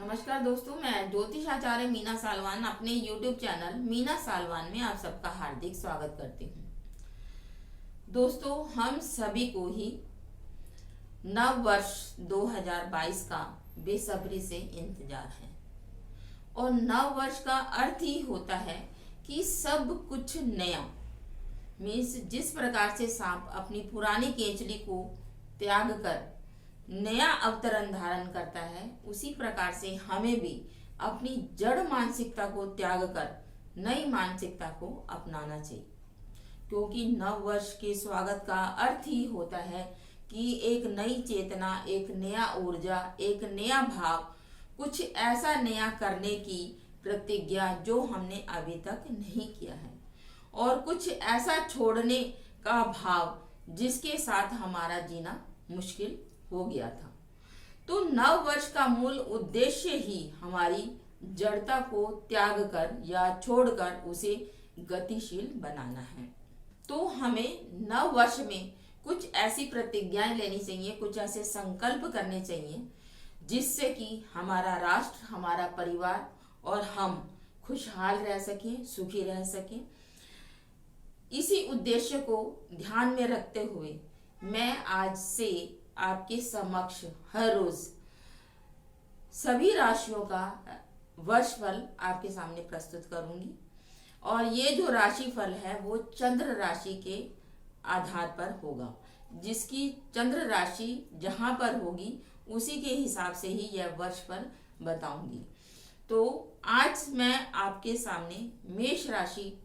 नमस्कार दोस्तों, मैं ज्योतिष आचार्य मीना सालवान अपने YouTube चैनल मीना सालवान में आप सबका हार्दिक स्वागत करती हूँ। दोस्तों, हम सभी को ही नव वर्ष 2022 का बेसब्री से इंतजार है और नव वर्ष का अर्थ ही होता है कि सब कुछ नया। मीन्स जिस प्रकार से सांप अपनी पुरानी केंचली को त्याग कर नया अवतरण धारण करता है, उसी प्रकार से हमें भी अपनी जड़ मानसिकता को त्याग कर नई मानसिकता को अपनाना चाहिए, क्योंकि नव वर्ष के स्वागत का अर्थ ही होता है कि एक नई चेतना, एक नया ऊर्जा, एक नया भाव, कुछ ऐसा नया करने की प्रतिज्ञा जो हमने अभी तक नहीं किया है और कुछ ऐसा छोड़ने का भाव जिसके साथ हमारा जीना मुश्किल हो गया था। तो नव वर्ष का मूल उद्देश्य ही हमारी जड़ता को त्याग कर या छोड़कर उसे गतिशील बनाना है। तो हमें नव वर्ष में कुछ ऐसी प्रतिज्ञाएं लेनी चाहिए, कुछ ऐसे संकल्प करने चाहिए जिससे कि हमारा राष्ट्र, हमारा परिवार और हम खुशहाल रह सकें, सुखी रह सकें। इसी उद्देश्य को ध्यान में रखते हुए मैं आज से आपके समक्ष हर रोज सभी राशियों का वर्षफल आपके सामने प्रस्तुत करूंगी और ये जो राशिफल है वो चंद्र राशि के आधार पर होगा। जिसकी चंद्र राशि जहां पर होगी उसी के हिसाब से ही यह वर्षफल बताऊंगी। तो आज मैं आपके सामने मेष राशि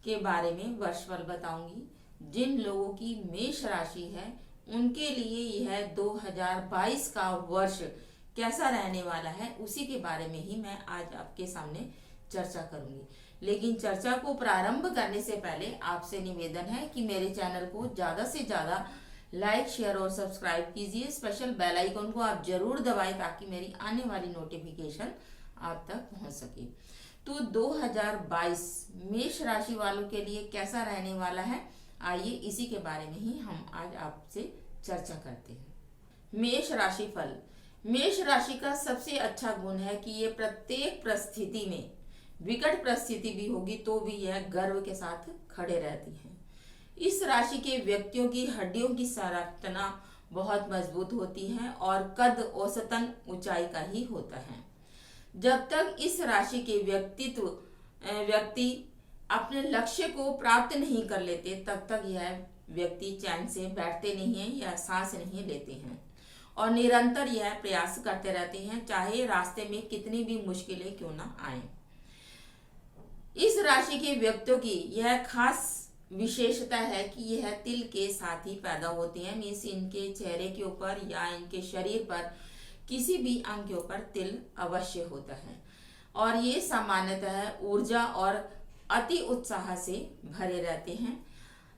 के बारे में वर्षफल बताऊंगी। जिन लोगों की मेष राशि है उनके लिए यह 2022 का वर्ष कैसा रहने वाला है, उसी के बारे में ही मैं आज आपके सामने चर्चा करूंगी। लेकिन चर्चा को प्रारंभ करने से पहले आपसे निवेदन है कि मेरे चैनल को ज्यादा से ज्यादा लाइक, शेयर और सब्सक्राइब कीजिए। स्पेशल बेल आइकन को आप जरूर दबाएं ताकि मेरी आने वाली नोटिफिकेशन आप तक पहुंच सके। तो 2022 मेष राशि वालों के लिए कैसा रहने वाला है, आइए इसी के बारे में ही हम आज आपसे चर्चा करते हैं। मेष राशि फल। मेष राशि का सबसे अच्छा गुण है कि ये प्रत्येक परिस्थिति में, विकट परिस्थिति भी होगी तो भी यह गर्व के साथ खड़े रहती हैं। इस राशि के व्यक्तियों की हड्डियों की संरचना बहुत मजबूत होती है और कद औसतन ऊंचाई का ही होता है। जब तक इस राशि के व्यक्ति अपने लक्ष्य को प्राप्त नहीं कर लेते तब तक यह व्यक्ति चैन से बैठते नहीं हैं या सांस नहीं लेते हैं और निरंतर यह प्रयास करते रहते हैं, चाहे रास्ते में कितनी भी मुश्किलें क्यों ना आए। इस राशि के व्यक्तियों की यह खास विशेषता है कि यह तिल के साथ ही पैदा होती हैं। मीन्स इनके चेहरे के ऊपर या इनके शरीर पर किसी भी अंग के ऊपर तिल अवश्य होता है और ये सामान्यतः ऊर्जा और अति उत्साह से भरे रहते हैं।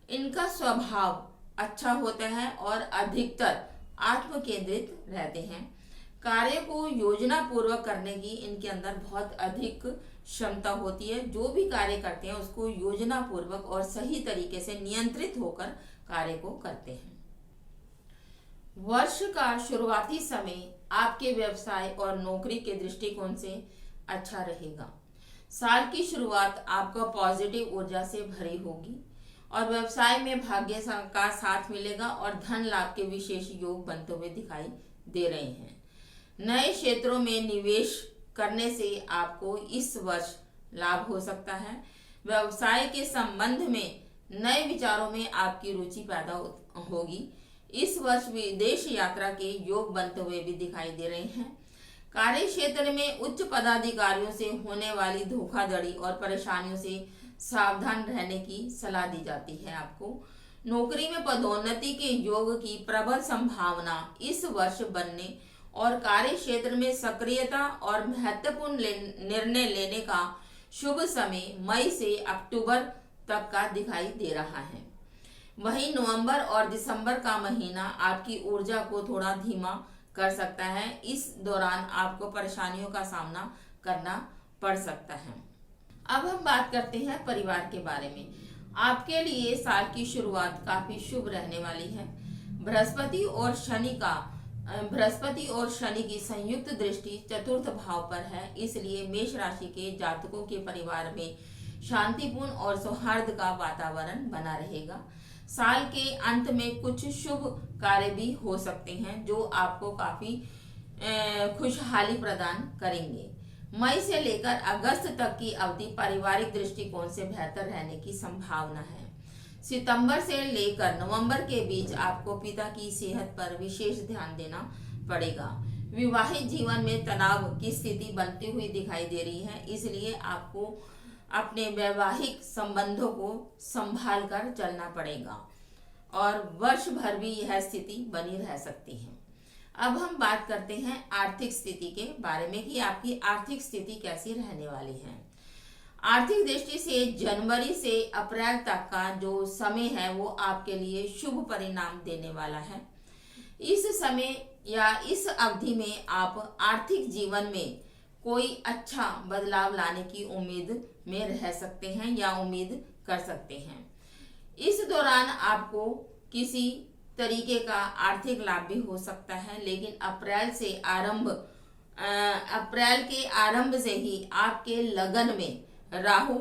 इनका स्वभाव अच्छा होता है और अधिकतर आत्म केंद्रित रहते हैं। कार्य को योजना पूर्वक करने की इनके अंदर बहुत अधिक क्षमता होती है। जो भी कार्य करते हैं उसको योजना पूर्वक और सही तरीके से नियंत्रित होकर कार्य को करते हैं। वर्ष का शुरुआती समय आपके व्यवसाय और नौकरी के दृष्टिकोण से अच्छा रहेगा। साल की शुरुआत आपको पॉजिटिव ऊर्जा से भरी होगी और व्यवसाय में भाग्य का साथ मिलेगा और धन लाभ के विशेष योग बनते हुए दिखाई दे रहे हैं। नए क्षेत्रों में निवेश करने से आपको इस वर्ष लाभ हो सकता है। व्यवसाय के संबंध में नए विचारों में आपकी रुचि पैदा होगी। इस वर्ष विदेश यात्रा के योग बनते हुए भी दिखाई दे रहे हैं। कार्य क्षेत्र में उच्च पदाधिकारियों से होने वाली धोखाधड़ी और परेशानियों से सावधान रहने की सलाह दी जाती है। आपको नौकरी में पदोन्नति के योग की प्रबल संभावना इस वर्ष बनने और कार्य क्षेत्र में सक्रियता और महत्वपूर्ण निर्णय लेने का शुभ समय मई से अक्टूबर तक का दिखाई दे रहा है। वहीं नवंबर और दिसंबर का महीना आपकी ऊर्जा को थोड़ा धीमा कर सकता है। इस दौरान आपको परेशानियों का सामना करना पड़ सकता है। अब हम बात करते हैं परिवार के बारे में। आपके लिए साल की शुरुआत काफी शुभ रहने वाली है। बृहस्पति और शनि का बृहस्पति और शनि की संयुक्त दृष्टि चतुर्थ भाव पर है, इसलिए मेष राशि के जातकों के परिवार में शांतिपूर्ण और सौहार्द का वातावरण बना रहेगा। साल के अंत में कुछ शुभ कार्य भी हो सकते हैं जो आपको काफी खुशहाली प्रदान करेंगे। मई से लेकर अगस्त तक की अवधि पारिवारिक दृष्टिकोण से बेहतर रहने की संभावना है। सितंबर से लेकर नवंबर के बीच आपको पिता की सेहत पर विशेष ध्यान देना पड़ेगा। विवाहित जीवन में तनाव की स्थिति बनती हुई दिखाई दे रही है, इसलिए आपको अपने वैवाहिक संबंधों को संभाल कर चलना पड़ेगा और वर्ष भर भी यह स्थिति बनी रह सकती है। अब हम बात करते हैं आर्थिक स्थिति के बारे में कि आपकी आर्थिक स्थिति कैसी रहने वाली है। आर्थिक दृष्टि से जनवरी से अप्रैल तक का जो समय है वो आपके लिए शुभ परिणाम देने वाला है। इस समय या इस अवधि में आप आर्थिक जीवन में कोई अच्छा बदलाव लाने की उम्मीद में रह सकते हैं या उम्मीद कर सकते हैं। इस दौरान आपको किसी तरीके का आर्थिक लाभ भी हो सकता है, लेकिन अप्रैल के आरंभ से ही आपके लगन में राहु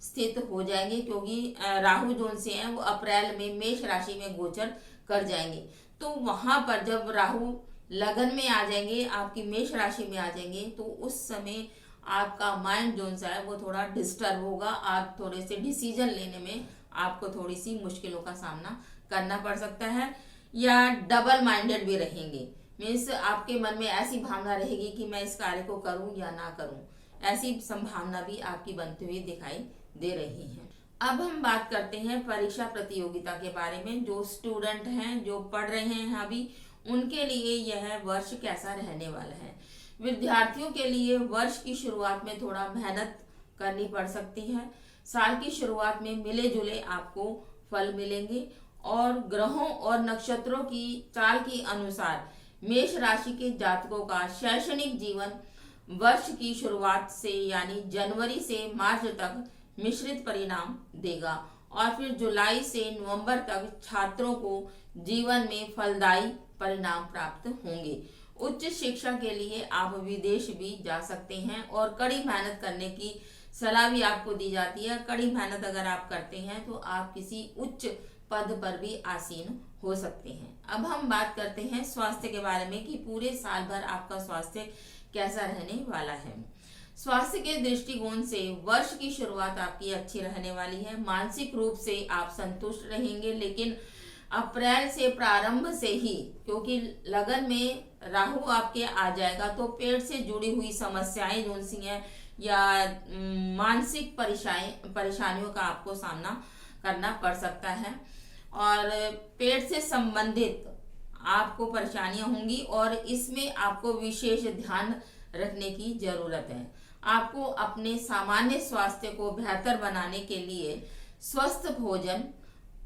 स्थित हो जाएंगे, क्योंकि राहु जो से हैं वो अप्रैल में मेष राशि में गोचर कर जाएंगे। तो वहां पर जब राहु लगन में आ जाएंगे, आपकी मेष राशि में आ जाएंगे, तो उस समय आपका माइंड जो सा है वो थोड़ा डिस्टर्ब होगा। आप थोड़े से डिसीजन लेने में आपको थोड़ी सी मुश्किलों का सामना करना पड़ सकता है या डबल माइंडेड भी रहेंगे। मीन्स आपके मन में ऐसी भावना रहेगी कि मैं इस कार्य को करूं या ना करूं, ऐसी संभावना भी आपकी बनती हुई दिखाई दे रही है। अब हम बात करते हैं परीक्षा प्रतियोगिता के बारे में। जो स्टूडेंट हैं, जो पढ़ रहे हैं अभी, उनके लिए यह वर्ष कैसा रहने वाला है। विद्यार्थियों के लिए वर्ष की शुरुआत में थोड़ा मेहनत करनी पड़ सकती है। साल की शुरुआत में मिले जुले आपको फल मिलेंगे और ग्रहों और नक्षत्रों की चाल के अनुसार मेष राशि के जातकों का शैक्षणिक जीवन वर्ष की शुरुआत से यानी जनवरी से मार्च तक मिश्रित परिणाम देगा और फिर जुलाई से नवंबर तक छात्रों को जीवन में फलदायी परिणाम प्राप्त होंगे। उच्च शिक्षा के लिए आप विदेश भी जा सकते हैं और कड़ी मेहनत करने की सलाह भी आपको दी जाती है। कड़ी मेहनत अगर आप करते हैं तो आप किसी उच्च पद पर भी आसीन हो सकते हैं। अब हम बात करते हैं स्वास्थ्य के बारे में कि पूरे साल भर आपका स्वास्थ्य कैसा रहने वाला है। स्वास्थ्य के दृष्टिकोण से वर्ष की शुरुआत आपकी अच्छी रहने वाली है। मानसिक रूप से आप संतुष्ट रहेंगे, लेकिन अप्रैल से प्रारंभ से ही, क्योंकि लगन में राहु आपके आ जाएगा, तो पेट से जुड़ी हुई समस्याएं जो सी हैं या मानसिक परेशानियों का आपको सामना करना पड़ सकता है और पेट से संबंधित आपको परेशानियां होंगी और इसमें आपको विशेष ध्यान रखने की जरूरत है। आपको अपने सामान्य स्वास्थ्य को बेहतर बनाने के लिए स्वस्थ भोजन,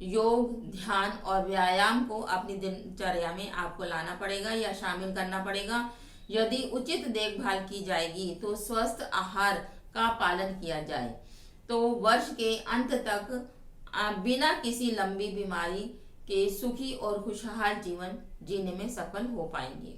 योग, ध्यान और व्यायाम को अपनी दिनचर्या में आपको लाना पड़ेगा या शामिल करना पड़ेगा। यदि उचित देखभाल की जाएगी तो स्वस्थ आहार का पालन किया जाए तो वर्ष के अंत तक बिना किसी लंबी बीमारी के सुखी और खुशहाल जीवन जीने में सफल हो पाएंगे।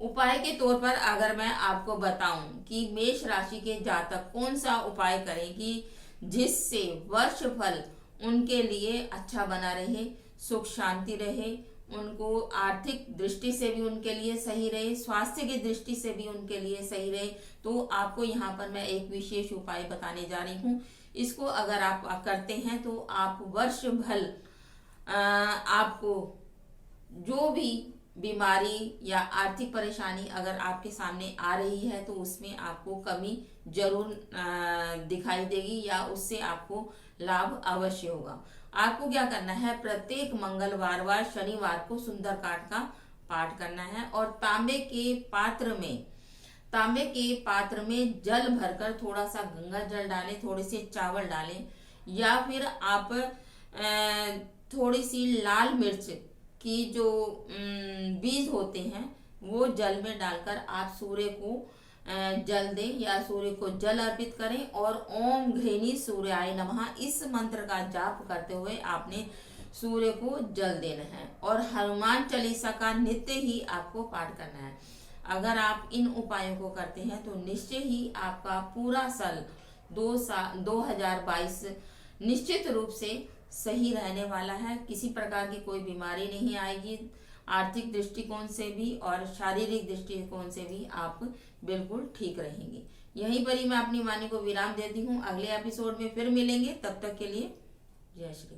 उपाय के तौर पर अगर मैं आपको बताऊं कि मेष राशि के जातक कौन सा उपाय करें कि जिससे वर्ष भर उनके लिए अच्छा बना रहे, सुख शांति रहे, उनको आर्थिक दृष्टि से भी उनके लिए सही रहे, स्वास्थ्य की दृष्टि से भी उनके लिए सही रहे, तो आपको यहाँ पर मैं एक विशेष उपाय बताने जा रही हूँ। इसको अगर आप करते हैं तो आप वर्ष भर आपको जो भी बीमारी या आर्थिक परेशानी अगर आपके सामने आ रही है तो उसमें आपको कमी जरूर दिखाई देगी या उससे आपको लाभ अवश्य होगा। आपको क्या करना है, प्रत्येक मंगलवार व शनिवार को सुंदरकांड का पाठ करना है और तांबे के पात्र में जल भरकर थोड़ा सा गंगा जल डालें, थोड़े से चावल डालें या फिर आप थोड़ी सी लाल मिर्च की जो बीज होते हैं वो जल में डालकर आप सूर्य को जल दें या सूर्य को जल अर्पित करें और ओम घृणी सूर्याय नमः इस मंत्र का जाप करते हुए आपने सूर्य को जल देना है और हनुमान चालीसा का नित्य ही आपको पाठ करना है। अगर आप इन उपायों को करते हैं तो निश्चय ही आपका पूरा साल 2022 निश्चित रूप से सही रहने वाला है। किसी प्रकार की कोई बीमारी नहीं आएगी। आर्थिक दृष्टिकोण से भी और शारीरिक दृष्टिकोण से भी आप बिल्कुल ठीक रहेंगे। यहीं पर ही मैं अपनी वाणी को विराम देती हूँ। अगले एपिसोड में फिर मिलेंगे, तब तक के लिए जय श्री।